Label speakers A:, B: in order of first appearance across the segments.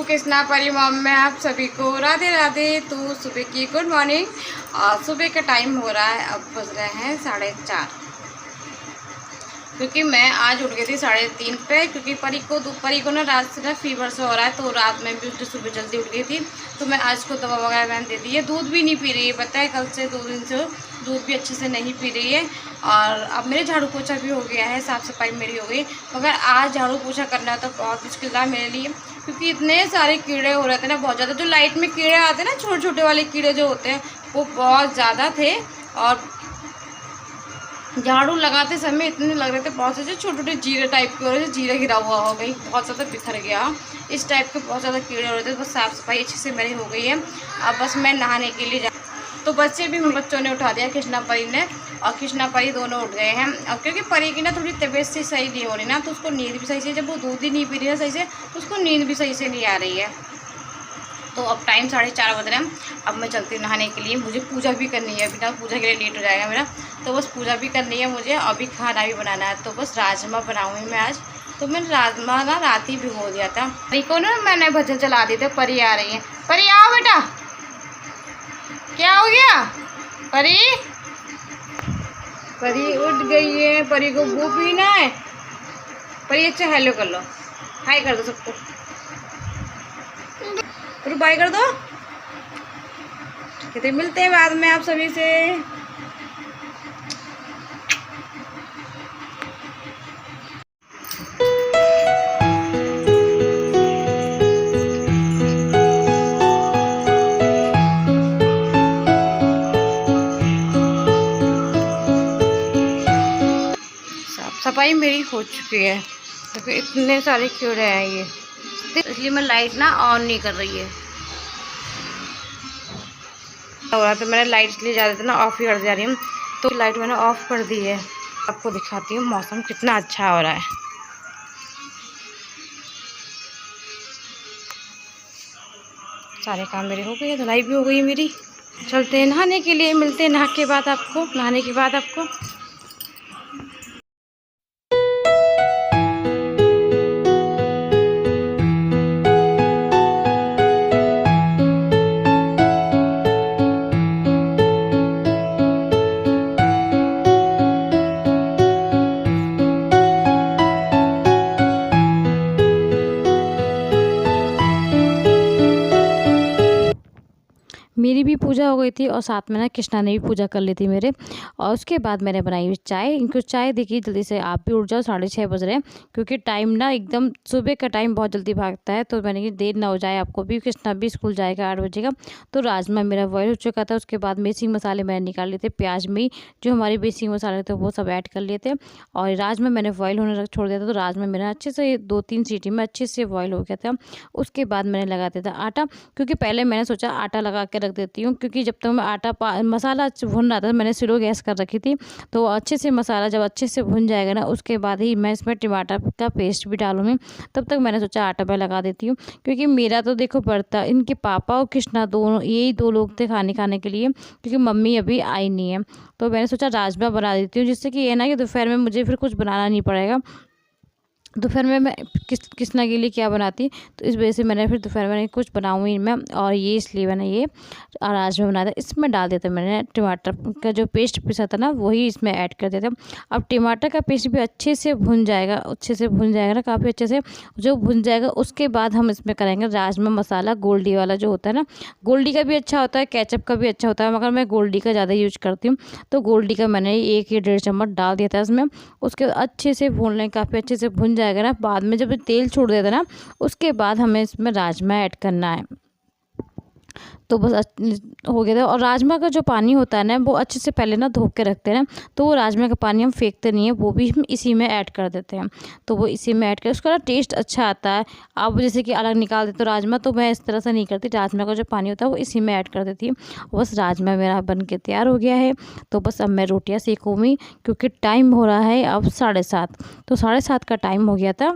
A: कृष्णा परी मॉम में आप सभी को राधे राधे। तो सुबह की गुड मॉर्निंग। और सुबह का टाइम हो रहा है, अब बज रहे हैं 4:30, क्योंकि मैं आज उठ गई थी 3:30 पे, क्योंकि परी को ना रात से ना फीवर से हो रहा है। तो रात में भी उसने सुबह जल्दी उठ गई थी, तो मैं आज को दवा वगैरह मैंने दे दी है। दूध भी नहीं पी रही है, पता है कल से 2 दिन से दूध भी अच्छे से नहीं पी रही है। और अब मेरे झाड़ू पोछा भी हो गया है, साफ़ सफाई मेरी हो गई। मगर आज झाड़ू पोछा करना तो बहुत मुश्किल था मेरे लिए, क्योंकि इतने सारे कीड़े हो रहे थे ना, बहुत ज़्यादा। जो लाइट में कीड़े आते हैं ना, छोटे छोटे वाले कीड़े जो होते हैं, वो बहुत ज़्यादा थे। और झाड़ू लगाते समय इतने लग रहे थे, बहुत से छोटे छोटे जीरे टाइप के हो रहे थे, जीरा गिरा हुआ हो गई, बहुत ज़्यादा बिखर गया, इस टाइप के बहुत ज़्यादा कीड़े हो रहे थे। बस साफ़ सफाई अच्छे से मेरी हो गई है। अब बस मैं नहाने के लिए तो बच्चों ने उठा दिया, कृष्णा परी ने और कृष्णा परी दोनों उठ गए हैं। और क्योंकि परी की ना थोड़ी तबीयत से सही नहीं हो रही ना, तो उसको नींद भी सही से, जब वो दूध ही नहीं पी रही है सही से, तो उसको नींद भी सही से नहीं आ रही है। तो अब टाइम 4:30 बज रहे हैं। अब मैं चलती हूँ नहाने के लिए, मुझे पूजा भी करनी है, बिना पूजा के लिए लेट हो जाएगा मेरा। तो बस पूजा भी करनी है मुझे, अभी खाना भी बनाना है। तो बस राजमा बनाऊँगी मैं आज। तो मैंने राजमा ना रात ही भिगो दिया था। परी को ना मैंने भजन चला दिए थे, परी आ रही है। परी आओ बेटा, क्या हो गया? परी परी उठ गई है, परी को वो पीना है। परी अच्छा हेलो कर लो, हाय कर दो सबको, और बाय कर दो। कहते मिलते हैं बाद में आप सभी से। सफाई मेरी हो चुकी है, क्योंकि इतने सारे कीड़े हैं ये, इसलिए मैं लाइट ना ऑन नहीं कर रही है। हो रहा तो मैंने लाइट इसलिए ज़्यादा था ना ऑफ ही कर जा रही हूँ। तो लाइट मैंने ऑफ कर दी है। आपको दिखाती हूँ मौसम कितना अच्छा हो रहा है। सारे काम मेरे हो गए, धुलाई भी हो गई मेरी। चलते हैं नहाने के लिए, मिलते हैं नहाने के बाद आपको। मेरी भी पूजा हो गई थी और साथ में ना कृष्णा ने भी पूजा कर ली थी मेरे। और उसके बाद मैंने बनाई हुई चाय। इनको चाय देखिए, जल्दी से आप भी उठ जाओ, 6:30 बज रहे हैं, क्योंकि टाइम ना एकदम सुबह का टाइम बहुत जल्दी भागता है। तो मैंने कि देर ना हो जाए आपको भी, कृष्णा भी स्कूल जाएगा 8 बजे का। तो राजमा मेरा बॉयल हो चुका था। उसके बाद बेसिक मसाले मैंने निकाल लिए थे, प्याज में जो हमारे बेसिक मसाले थे वो सब ऐड कर लिए थे। और राजमा मैंने बॉयल होने छोड़ दिया था। तो राजमा मेरा अच्छे से 2-3 सीटी में अच्छे से बॉयल हो गया था। उसके बाद मैंने लगा दिया था आटा, क्योंकि पहले मैंने सोचा आटा लगा के रख देती हूँ, क्योंकि जब तक मैं मसाला भुन रहा था, मैंने स्लो गैस कर रखी थी। तो अच्छे से मसाला जब अच्छे से भुन जाएगा ना, उसके बाद ही मैं इसमें टमाटर का पेस्ट भी डालूंगी। तब तक मैंने सोचा आटा मैं लगा देती हूँ, क्योंकि मेरा तो देखो बढ़ता, इनके पापा और कृष्णा दोनों, यही 2 लोग थे खाने के लिए, क्योंकि मम्मी अभी आई नहीं है। तो मैंने सोचा राजमा बना देती हूँ, जिससे कि ये ना कि दोपहर में मुझे फिर कुछ बनाना नहीं पड़ेगा। दोपहर में मैं कृष्णा के लिए क्या बनाती, तो इस वजह से मैंने फिर दोपहर में कुछ बनाऊंगी मैं। और ये इसलिए मैंने ये राजमा बनाया था। इसमें डाल देता मैंने टमाटर का जो पेस्ट पिसा था ना, वही इसमें ऐड कर देता। अब टमाटर का पेस्ट भी अच्छे से भुन जाएगा ना, काफ़ी अच्छे से जो भुन जाएगा, उसके बाद हम इसमें करेंगे राजमा मसाला। गोल्डी वाला जो होता है ना, गोल्डी का भी अच्छा होता है, केचप का भी अच्छा होता है, मगर मैं गोल्डी का ज़्यादा यूज करती हूँ। तो गोल्डी का मैंने 1 या 1.5 चम्मच डाल दिया था इसमें। उसके अच्छे से भून लें, काफ़ी अच्छे से भुन जाएगा ना, बाद में जब तेल छोड़ देता ना, उसके बाद हमें इसमें राजमा ऐड करना है। तो बस हो गया था। और राजमा का जो पानी होता है ना, वो अच्छे से पहले ना धो के रखते हैं ना, तो वो राजमा का पानी हम फेंकते नहीं है, वो भी हम इसी में ऐड कर देते हैं। तो वो इसी में ऐड कर, उसका ना टेस्ट अच्छा आता है। आप जैसे कि अलग निकाल देते हो राजमा, तो मैं इस तरह से नहीं करती। राजमा का जो पानी होता है वो इसी में ऐड कर देती हूँ। बस राजमा मेरा बन के तैयार हो गया है। तो बस अब मैं रोटियाँ सेकूँगी, क्योंकि टाइम हो रहा है अब 7:30। तो 7:30 का टाइम हो गया था।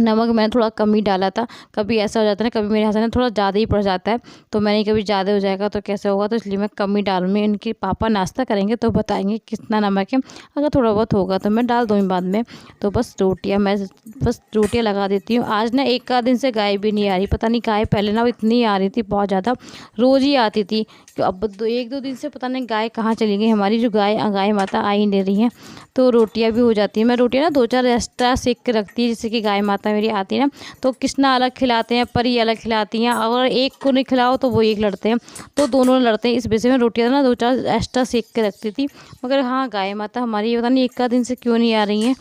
A: नमक मैंने थोड़ा कम ही डाला था। कभी ऐसा हो जाता है ना, कभी मेरे यहाँ से ना थोड़ा ज़्यादा ही पड़ जाता है, तो मैंने कभी ज़्यादा हो जाएगा तो कैसे होगा, तो इसलिए मैं कम ही डालूँगी। इनके पापा नाश्ता करेंगे तो बताएँगे कितना नमक है, अगर थोड़ा बहुत होगा तो मैं डाल दूँगी बाद में। तो बस रोटियाँ लगा देती हूँ। आज ना एक आध दिन से गाय भी नहीं आ रही, पता नहीं गाय पहले ना इतनी आ रही थी बहुत ज़्यादा, रोज़ ही आती थी। तो अब 1-2 दिन से पता नहीं गाय कहाँ चली गई, हमारी जो गाय माता आ ही नहीं रही हैं। तो रोटियाँ भी हो जाती हैं। मैं रोटियाँ ना 2-4 एक्स्ट्रा सेक के रखती है, जैसे कि गाय माता मेरी आती है ना, तो कृष्णा अलग खिलाते हैं, परी अलग खिलाती हैं। अगर एक को नहीं खिलाओ तो वो एक लड़ते हैं, तो दोनों लड़ते हैं। इस वजह से मैं रोटियाँ ना 2-4 एक्स्ट्रा सेक के रखती थी। मगर हाँ, गाय माता हमारी पता नहीं एक आध दिन से क्यों नहीं आ रही हैं,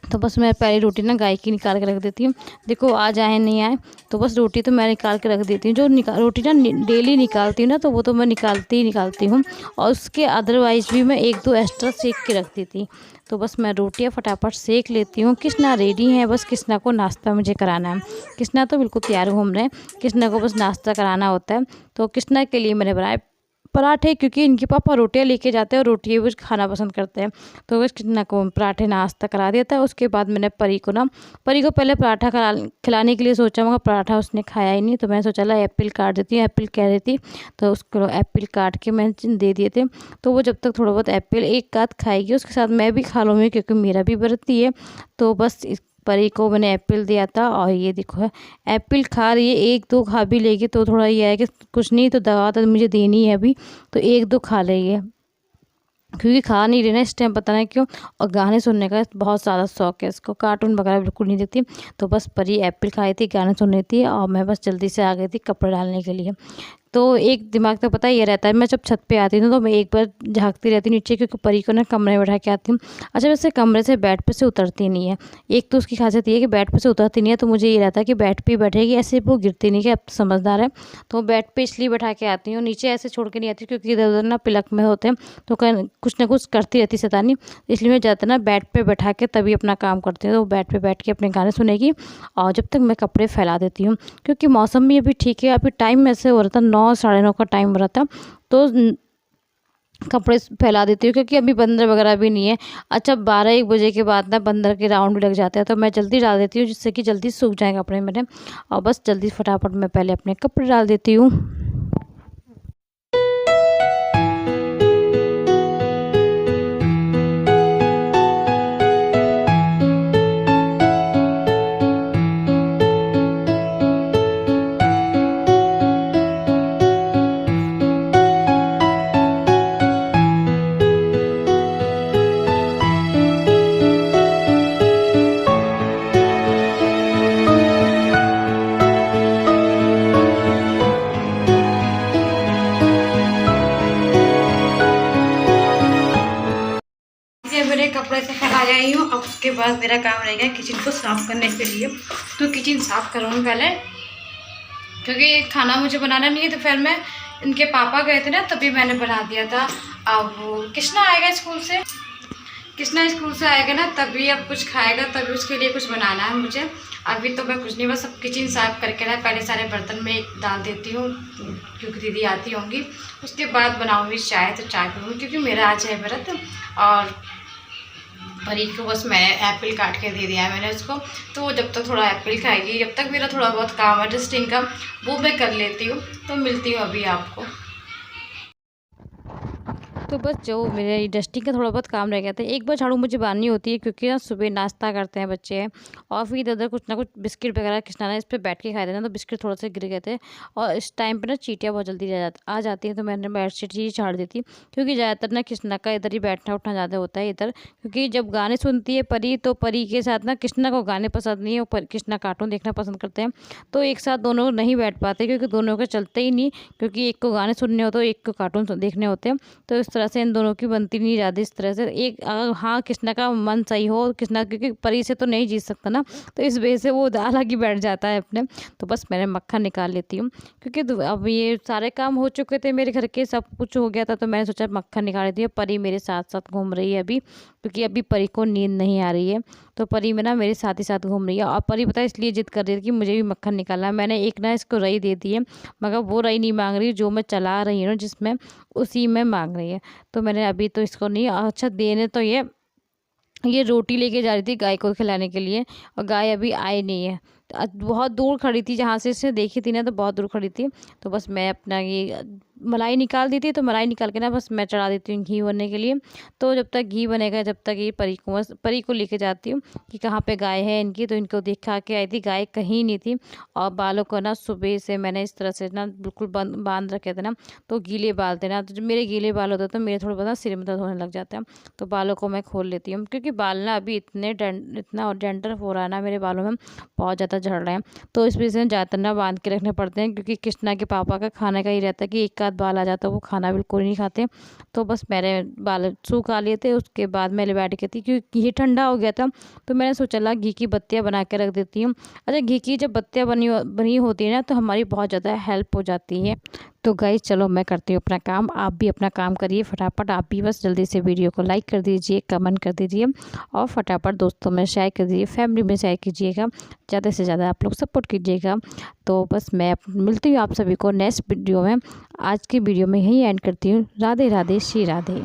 A: तो बस मैं पहली रोटी ना गाय की निकाल के रख देती हूँ। देखो आज आए नहीं आए, तो बस रोटी तो मैं निकाल के रख देती हूँ। जो रोटी ना डेली निकालती हूँ ना, तो वो तो मैं निकालती हूँ। और उसके अदरवाइज़ भी मैं 1-2 एक्स्ट्रा सेक के रख देती। तो बस मैं रोटियाँ फटाफट सेक लेती हूँ। कृष्णा रेडी है, बस कृष्णा को नाश्ता मुझे कराना है। कृष्णा तो बिल्कुल तैयार घूम रहे हैं, कृष्णा को बस नाश्ता कराना होता है। तो कृष्णा के लिए मैंने बनाए पराठे, क्योंकि इनके पापा रोटियां लेके जाते हैं और रोटियां भी खाना पसंद करते हैं। तो बस कितना को पराठे नाश्ता करा दिया था। उसके बाद मैंने परी को पहले पराठा खिलाने के लिए सोचा, मगर पराठा उसने खाया ही नहीं। तो मैंने सोचा ला एप्पल काट देती हूँ, एप्पल कह रही थी, तो उसको एप्पल काट के मैंने दे दिए थे। तो वो जब तक थोड़ा बहुत एप्पल एक आध खाएगी, उसके साथ मैं भी खा लूँगी, क्योंकि मेरा भी व्रत ही है। तो बस परी को मैंने एप्पल दिया था, और ये देखो है एप्पल खा रही है। 1-2 खा भी लेगी तो थोड़ा ये है कि कुछ नहीं, तो दवा तो मुझे देनी है अभी, तो 1-2 खा रही है, क्योंकि खा नहीं रही ना इस टाइम, पता नहीं क्यों। और गाने सुनने का बहुत ज़्यादा शौक है इसको, कार्टून वगैरह बिल्कुल नहीं देखती। तो बस परी एप्पल खाई थी, गाने सुन रही थी, और मैं बस जल्दी से आ गई थी कपड़े डालने के लिए। तो एक दिमाग तो पता ये रहता है, मैं जब छत पे आती हूँ तो मैं एक बार झाँकती रहती हूँ नीचे, क्योंकि परी को ना कमरे में बैठा के आती हूँ। अच्छा, वैसे कमरे से बेड पे से उतरती नहीं है। एक तो उसकी खासियत ये है कि बेड पे से उतरती नहीं है, तो मुझे ये रहता है कि बेड पे ही बैठेगी, ऐसे वो गिरती नहीं, कि अब तो समझदार है। तो बेड पे इसलिए बैठा के आती हूँ, नीचे ऐसे छोड़ के नहीं आती, क्योंकि इधर उधर ना पिलक में होते हैं, तो कुछ ना कुछ करती रहती शैतानी। इसलिए मैं ज़्यादातर ना बेड पे बैठा के तभी अपना काम करती हूँ। तो बेड पे बैठ के अपने गाने सुनेगी, और जब तक मैं कपड़े फैला देती हूँ, क्योंकि मौसम भी अभी ठीक है। अभी टाइम ऐसे हो रहा था 9 साढ़े 9 का टाइम हो रहा था, तो कपड़े फैला देती हूँ, क्योंकि अभी बंदर वगैरह भी नहीं है। अच्छा, 12-1 बजे के बाद ना बंदर के राउंड भी लग जाते हैं, तो मैं जल्दी डाल देती हूँ, जिससे कि जल्दी सूख जाए कपड़े मेरे। और बस जल्दी फटाफट मैं पहले अपने कपड़े डाल देती हूँ। मेरे कपड़े से फैला आई हूँ। अब उसके बाद मेरा काम रहेगा किचन को साफ़ करने के लिए। तो किचन साफ़ करूँगी पहले, क्योंकि खाना मुझे बनाना नहीं है। तो फिर मैं इनके पापा गए थे ना, तभी मैंने बना दिया था। अब कृष्णा आएगा स्कूल से, आएगा ना, तभी अब कुछ खाएगा, तभी उसके लिए कुछ बनाना है मुझे। अभी तो मैं कुछ नहीं, बस सब किचन साफ़ करके ना पहले सारे बर्तन में डाल देती हूँ, क्योंकि दीदी आती होंगी। उसके बाद बनाऊँगी चाय, तो चाय पीऊँगी, क्योंकि मेरा आज है व्रत। और परी को बस मैं एप्पल काट के दे दिया है मैंने उसको, तो वो जब तक थोड़ा एप्पल खाएगी, जब तक मेरा थोड़ा बहुत काम है डस्टिंग का, वो मैं कर लेती हूँ। तो मिलती हूँ अभी आपको। तो बस जो मेरे डस्टिंग का थोड़ा बहुत काम रह गया था, एक बार झाड़ू मुझे मारनी होती है, क्योंकि ना सुबह नाश्ता करते हैं बच्चे, और फिर इधर उधर कुछ ना कुछ बिस्किट वगैरह कृष्णा ने इस पर बैठ के खाए थे ना, तो बिस्किट थोड़ा सा गिर गए थे। और इस टाइम पे ना चींटियाँ बहुत जल्दी आ जाती हैं, तो मैंने बेडशीट ही झाड़ देती, क्योंकि ज़्यादातर ना कृष्णा का इधर ही बैठना उठना ज़्यादा होता है इधर। क्योंकि जब गाने सुनती है परी, तो परी के साथ ना कृष्णा को गाने पसंद नहीं है, और कृष्णा कार्टून देखना पसंद करते हैं। तो एक साथ दोनों नहीं बैठ पाते, क्योंकि दोनों के चलते ही नहीं, क्योंकि एक को गाने सुनने होते हैं, एक को कार्टून देखने होते हैं। तो इस तरह से इन दोनों की बनती नहीं ज़्यादा इस तरह से। एक अगर हाँ कृष्णा का मन सही हो, कृष्णा क्योंकि परी से तो नहीं जीत सकता ना, तो इस वजह से वो अलग ही बैठ जाता है अपने। तो बस मैंने मक्खन निकाल लेती हूँ, क्योंकि अब ये सारे काम हो चुके थे मेरे घर के, सब कुछ हो गया था, तो मैंने सोचा मक्खन निकाल लेती हूँ। परी मेरे साथ साथ घूम रही है अभी, क्योंकि अभी परी को नींद नहीं आ रही है, तो परी में ना मेरे साथ ही साथ घूम रही है। और परी पता है इसलिए जिद कर रही है कि मुझे भी मक्खन निकालना है। मैंने एक ना इसको रई दे दी है, मगर वो रई नहीं मांग रही, जो मैं चला रही हूँ जिसमें, उसी में मांग रही है। तो मैंने अभी तो इसको नहीं, अच्छा देने तो ये ये रोटी लेके जा रही थी गाय को खिलाने के लिए, और गाय अभी आई नहीं है। बहुत दूर खड़ी थी, जहाँ से इसे देखी थी ना तो बहुत दूर खड़ी थी। तो बस मैं अपना ये मलाई निकाल दी थी, तो मलाई निकाल के ना बस मैं चढ़ा देती हूँ घी बनने के लिए। तो जब तक घी बनेगा, जब तक ये परी को लेके जाती हूँ कि कहाँ पे गाय है इनकी। तो इनको दिखा के आई थी, गाय कहीं नहीं थी। और बालों को ना सुबह से मैंने इस तरह से ना बिल्कुल बांध रखे थे ना, तो गीले बाल थे ना, तो जब मेरे गीले बाल होते तो मेरे थोड़ा बहुत ना सिर में दर्द होने लग जाता है। तो बालों को मैं खोल लेती हूँ, क्योंकि बाल ना अभी इतना डेंडर हो रहा है ना मेरे बालों में, बहुत ज़्यादा झड़ रहे हैं। तो इस वजह से ज़्यादातर ना बांध के रखने पड़ते हैं, क्योंकि कृष्णा के पापा का खाने का ही रहता है कि एक आध बाल आ जाता है, वो खाना बिल्कुल नहीं खाते। तो बस मैंने बाल सूखा लिए थे, उसके बाद मैं बैठ गई थी, क्योंकि ये ठंडा हो गया था। तो मैंने सोचा ला घी की बत्तियाँ बना के रख देती हूँ। अच्छा, घी की जब बत्तियाँ बनी होती है ना, तो हमारी बहुत ज़्यादा हेल्प हो जाती है। तो गाइस चलो मैं करती हूँ अपना काम, आप भी अपना काम करिए फटाफट। आप भी बस जल्दी से वीडियो को लाइक कर दीजिए, कमेंट कर दीजिए, और फटाफट दोस्तों में शेयर कर दीजिए, फैमिली में शेयर कीजिएगा, ज़्यादा से ज़्यादा आप लोग सपोर्ट कीजिएगा। तो बस मैं मिलती हूँ आप सभी को नेक्स्ट वीडियो में। आज की वीडियो में यही एंड करती हूँ। राधे राधे, श्री राधे।